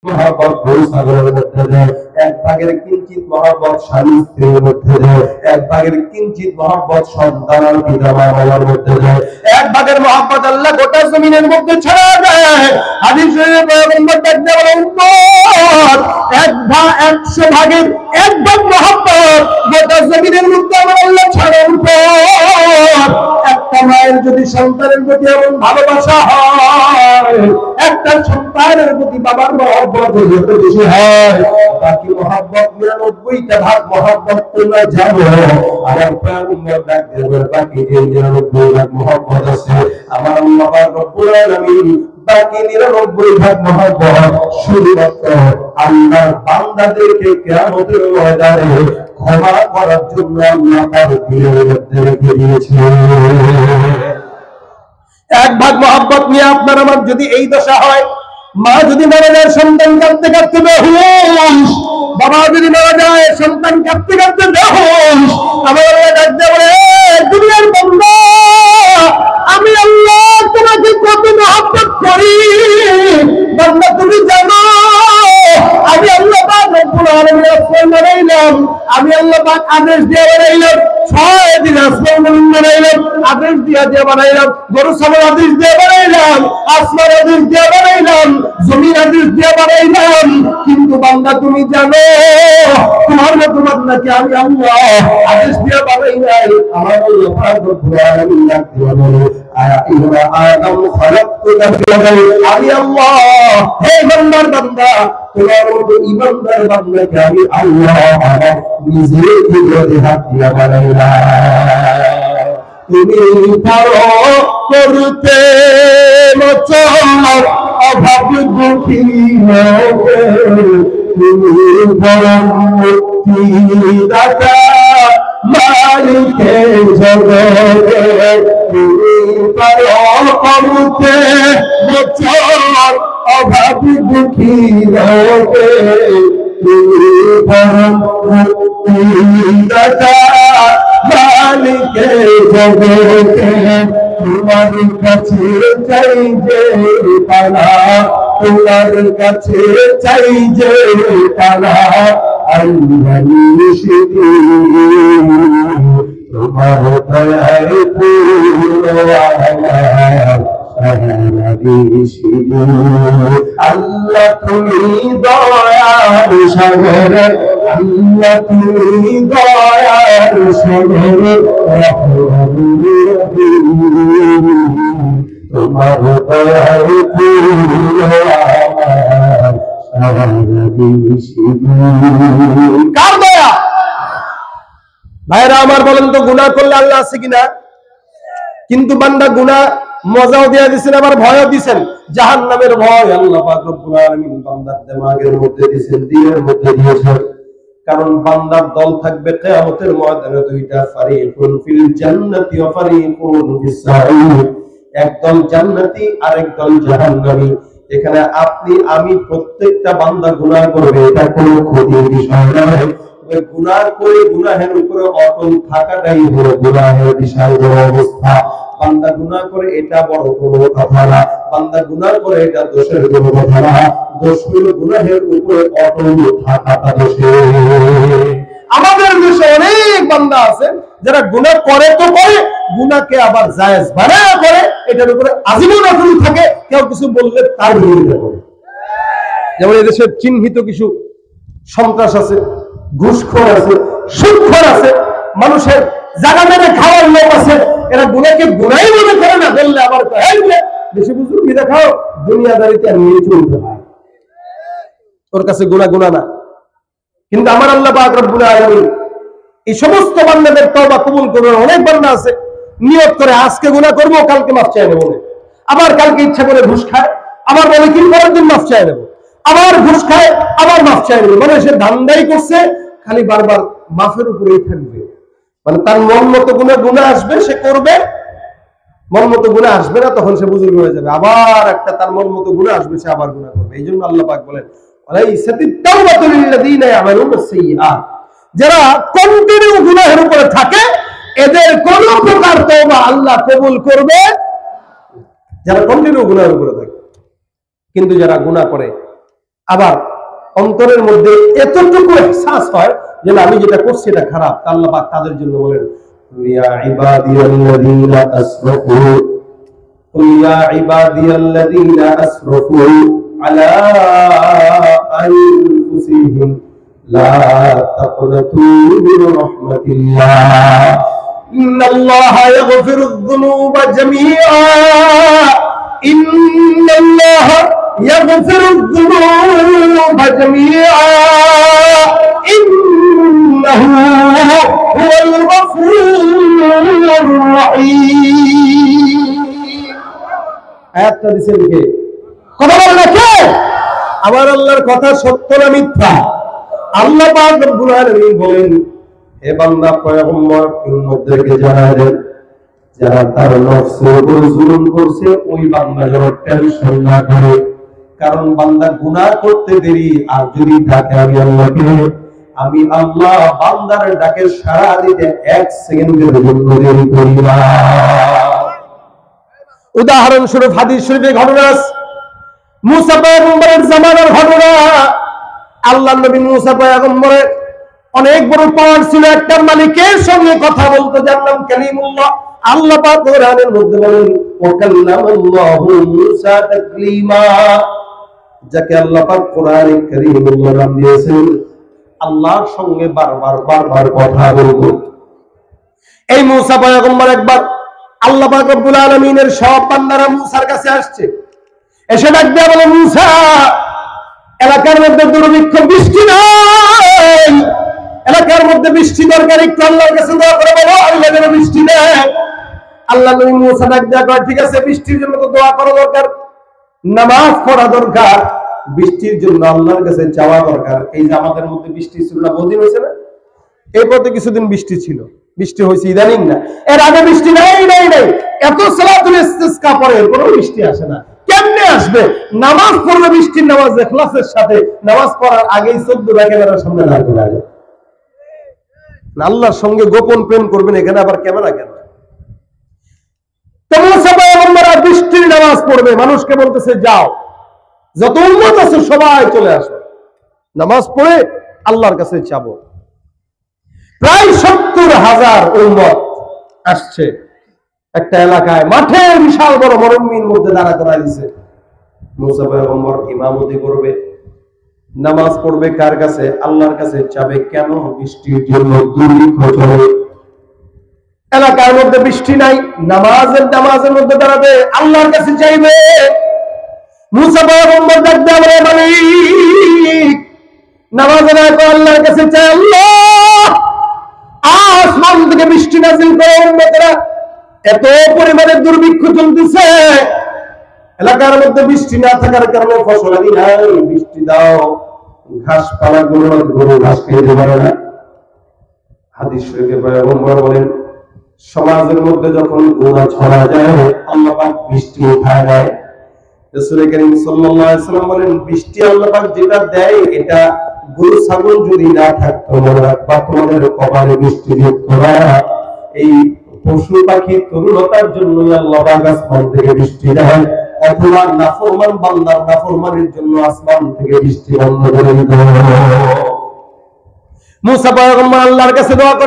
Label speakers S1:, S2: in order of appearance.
S1: মহব্বত গরু ছাগলের মধ্যে দেয়, এক ভাগের কিঞ্চিত মহব্বত স্বামী স্ত্রীর মধ্যে দেয়, এক ভাগের কিঞ্চিত মহব্বত সন্তান আর পিতা মাতার মধ্যে দেয়, এক ভাগের মহব্বত আল্লাহ গোটা জমিনের মধ্যে ছড়া দেয়। হাদিস শরীফে পয়গম্বর ডাকতে বলেন, উম্মত, 100 ভাগের 1 ভাগ মহব্বত গোটা জমিনের মধ্যে আমার আল্লাহ ছড়ান পর একটা মায়ের যদি সন্তানের প্রতি এমন ভালোবাসা হয়, একটা সন্তানের প্রতি বাবার মহব্বত যত বেশি হয়, বাকি মহব্বত 99টা ভাগ মহব্বত তোমরা জানো। আমার পয়গম্বর ডাক দেবেন, বাকি যে 99 ভাগ মহব্বত আছে আমার আল্লাহ পাক রব্বুল আলামিন বাকি 99 ভাগ মহব্বত শুধুমাত্র আল্লাহর বান্দাদেরকে কিয়ামতের ময়দানে ক্ষমা করার জন্য আল্লাহ তার দিলের মধ্যে রেখে দিয়েছেন। 1 ভাগ মহব্বত নিয়ে আপনার আমার যদি এই দশা হয়, মা যদি মারা যায় সন্তান কাঁদতে কাঁদতে বেহুশ, বাবা যদি মারা যায় সন্তান কাঁদতে কাঁদতে বেহুশ, আমার আল্লাহ ডাকতে বলে, দুনিয়ার বান্দা, আমি আল্লাহ তোমাকে কত মহব্বত করি বান্দা, তুমি জানো আমি আল্লাহ পাক রব্বুল আলামিন আসমান বানাইলাম, আমি আল্লাহ পাক আদেশ দিয়ে বানাইলাম, 6 দিন আসমান বানাইলাম, আদেশ দিয়ে বানাইলাম, গরু ছাগল আদেশ দিয়ে বানাইলাম, আসমান আদেশ দিয়ে বানাইলাম, জমিন আদেশ দিয়ে বানাইলাম, কিন্তু বান্দা তুমি জানো তোমার মতো বান্দাকে আমি আল্লাহ আদেশ দিয়ে বানাই নাই। আমার আল্লাহ পাক রব্বুল আলামিন ডাকতে বলে, আয়া আদম খলাকতুকা বিয়াদি, আমি আল্লাহ হে বান্দার বান্দা তোমার মতো ইমানদার বান্দাকে আমি আল্লাহ আমার নিজের কুদরতে হাত দিয়ে বানাইলাম। তুমি পারো করতে মোচন অভাব দুঃখী লোকে, তুমি পরম মুক্তিদাতা মালিকে জগতে, তুমি পারো করতে মোচন অভাব দুঃখী লোকে, তুমি পরম মুক্তিদাতা মালিকে জগতে, তোমার কাছে চাই যে পানা, তোমার কাছে চাই যে পানা, আল্লাহ নিশিদি তোমার দয়ায় পূর্ণ আল্লাহ তুমি দয়ার সাগর, আল্লাহ তুমি দয়ার সাগর, তোমার দয়ায় পূর্ণ কার দয়া? ভাইরা আমার বলেন তো, গুনাহ করলে আল্লাহ আছে কিনা? কিন্তু বান্দা গুনাহ মজাও দিয়ে দিয়েছেন, আবার ভয়ও দিয়েছেন, জাহান্নামের ভয় আল্লাহ পাক রব্বুল আলামিন বান্দার দিমাগের মধ্যে দিয়েছেন, দিলের মধ্যে দিয়েছেন। কারণ বান্দার দল থাকবে কিয়ামতের ময়দানে দুইটা, ফারিকুন ফিল জান্নাতি ওয়া ফারিকুন ফিস সাঈর, একদল জান্নাতি আর একদল জাহান্নামী। এখানে আপনি আমি প্রত্যেকটা বান্দা গুনাহ করবে, এটা কোনো ক্ষতির বিষয় নয়। গুনাহ করে গুনাহের উপরে অটল থাকাটাই হলো গুনাহের বিশাল বড় অবস্থা। বান্দা গুনাহ করে এটা বড় কোনো কথা না, বান্দা গুনাহ করে এটা দোষের কোনো কথা না, দোষ হলো গুনাহের উপরে অটল থাকাটা দোষের। আমাদের দেশে অনেক বান্দা আছে যারা গুনাহ করে তো করে, গুনাহকে আবার জায়েজ বানায়া করে, এটার উপরে আজীবন অটল থাকে, কেউ কিছু বললে তার বিরোধিতা করে। যেমন এদেশের চিহ্নিত কিছু সন্ত্রাস আছে, ঘুষখোর আছে, সুদখোর আছে, মানুষের জায়গা মেরে খাওয়ার লোক আছে, এরা গুনাহকে গুনাহই মনে করে না, বললে আবার বেশি বুঝুর্গি দেখাও, দুনিয়াদারিতে নিয়ে চলতে হয়, ওর কাছে গুনাহ গুনাহ না। কিন্তু আমার আল্লাহ পাক রব্বুল আলামিন এই সমস্ত বান্দাদের তওবা কবুল করবেন। অনেক বান্দা আছে নিয়ত করে আজকে গুনাহ করব, কালকে মাফ চাই নেব, আবার কালকে ইচ্ছা করে ঘুষ খায়, আবার বলে কি পরের দিন মাফ চাই নেব, আবার ঘুষ খায়, আবার মাফ চাই নেব, মানে সে ধান্দাই করছে খালি বারবার মাফের উপরেই থাকবে। মানে তার মন মতো গুনাহ আসবে সে করবে, মন মতো গুনাহ আসবে না তখন সে বুজুর্গ হয়ে যাবে, আবার একটা তার মন মতো গুনাহ আসবে সে আবার গুনাহ করবে। এই জন্য আল্লাহ পাক বলেন, যারা কন্টিনিউ গুনাহের উপরে থাকে এদের কোন প্রকার তওবা আল্লাহ কবুল করবে, যারা কন্টিনিউ গুনাহের উপরে থাকে। কিন্তু যারা গুনাহ করে আবার অন্তরের মধ্যে এতটুকু এহসাস হয় যে আমি যেটা করছি এটা খারাপ, আল্লাহ পাক তাদের জন্য বলেন ইয়া ইবাদিয়াল্লাযীনা আসরাফু ইয়া ইবাদিয়াল্লাযীনা আসরাফু আলা আনফুসিহিম লা তাকনাতু মির রাহমাতিল্লাহ ইন্নাল্লাহা ইয়াগফিরুয যুনুবা জামিআ ইন্নাল্লাহা ইয়াগফিরুয যুনুবা জামিআ ইন্নাহু হুয়াল গফুরুর রহিম। আয়াতটা দিছেন কে? কথা বলেন কে? আমার আল্লাহর কথা সত্য না মিথ্যা? আল্লাহ পাক রব্বুল আলামিন বলেন, হে বান্দা পয়গম্বর উম্মতদেরকে জানায় দেন যারা তার নফসের উপর জুলুম করছে ওই বান্দা যেন টেনশন না করে, কারণ বান্দা গুনাহ করতে দেরি আর যদি ডাকে আমি আল্লাহ বান্দার ডাকে সাড়া দিতে 1 সেকেন্ডের জন্য দেরি করি না। উদাহরণস্বরূপ হাদিস শরীফে ঘটনা আছে, মুসা পয়গম্বরের জামানার ঘটনা। আল্লাহর নবী মুসা পয়গম্বরের অনেক বড় পাওয়ার ছিল, একটা মালিকের সঙ্গে কথা বলতে, যার নাম কালিমুল্লাহ। আল্লাহ পাক কোরআনের মধ্যে বলেন ওয়া কাল্লামাল্লাহু মুসা তাকলিমা, যাকে আল্লাহ পাক কোরআনে কারীমুল্লাহ নাম দিয়েছেন, আল্লাহর সঙ্গে বারবার কথা বলবো। এই মুসা পয়গম্বর একবার আল্লাহ পাক রব্বুল আলামিনের সব বান্দারা মুসার কাছে আসছে, এসে ডাক দেয়া বলে মুসা এলাকার মধ্যে দুর্ভিক্ষ, বৃষ্টি নাই, এলাকার মধ্যে বৃষ্টি দরকার, একটু আল্লাহর কাছে দোয়া করে বলো আল্লাহ যেন বৃষ্টি দেয়। আল্লাহ নবী মুসা ডাক দেয়া কয় ঠিক আছে, বৃষ্টির জন্য তো দোয়া করা দরকার, নামাজ পড়া দরকার, বৃষ্টির জন্য আল্লাহর কাছে চাওয়া দরকার। এই যে আমাদের মধ্যে বৃষ্টি ছিল না, বহুদিন হয়েছে না, এই পথে কিছুদিন বৃষ্টি ছিল, বৃষ্টি হয়েছে ইদানিং না, এর আগে বৃষ্টি নাই। এত সালাতুল ইস্তিসকা পড়ে কোনো বৃষ্টি আসে না, কেমনে আসবে? নামাজ পড়লে বৃষ্টির নামাজ ইখলাসের সাথে নামাজ পড়ার আগেই 14 ক্যামেরার সামনে দাঁড়িয়ে যাবে। আল্লাহর সঙ্গে গোপন প্রেম করবেন, এখানে আবার ক্যামেরা কেন? বৃষ্টির নামাজ পড়বে, মানুষকে বলতেছে যাও যত উম্মত আছে সবাই চলে আসো, নামাজ পড়ে আল্লাহর কাছে চাবো। প্রায় 70,000 উম্মত আসছে একটা এলাকায়, মাঠে বিশাল বড় মরুভূমির মধ্যে দাঁড়া করাই দিছে। মুসা পয়গম্বর ইমামতি করবে, নামাজ পড়বে কার কাছে? আল্লাহর কাছে চাবে। কেন? বৃষ্টির জন্য দুর্ভিক্ষ চলে, এলাকার মধ্যে বৃষ্টি নাই, নামাজের মধ্যে দাঁড়াবে, আল্লাহর কাছে চাইবে। মুসা পয়গম্বর ডাক দেয়া বলে মালিক নামাজের আগে আল্লাহর কাছে চাই, আল্লাহ আসমান থেকে বৃষ্টি নাযিল করো, উম্মতেরা এত পরিমাণে দুর্ভিক্ষ চলতেছে, এলাকার মধ্যে বৃষ্টি না থাকার কারণে ফসলাদি নাই, বৃষ্টি দাও, ঘাস পালা গরু ঘাস খেতে পারে না। হাদিস শরীফে পয়গম্বর বলেন সমাজের মধ্যে যখন গুনাহ ছড়া যায় আল্লাহ পাক বৃষ্টি উঠায় দেয়। রাসূল করিম সাল্লাল্লাহু আলাইহি ওয়াসাল্লাম বলেন বৃষ্টি আল্লাহ পাক যেটা দেয় এটা গরু ছাগল যদি না থাকতো মনে রাখবা তোমাদের কপালে বৃষ্টি যুক্ত না, এই পশু পাখি তরুণতার জন্য আল্লাহ পাক আসমান থেকে বৃষ্টি দেয়, অথবা নাফরমান বান্দার নাফরমানির জন্য আসমান থেকে বৃষ্টি বন্ধ করে দিত। মুসা পয়গম্বর আল্লাহর কাছে দোয়া করে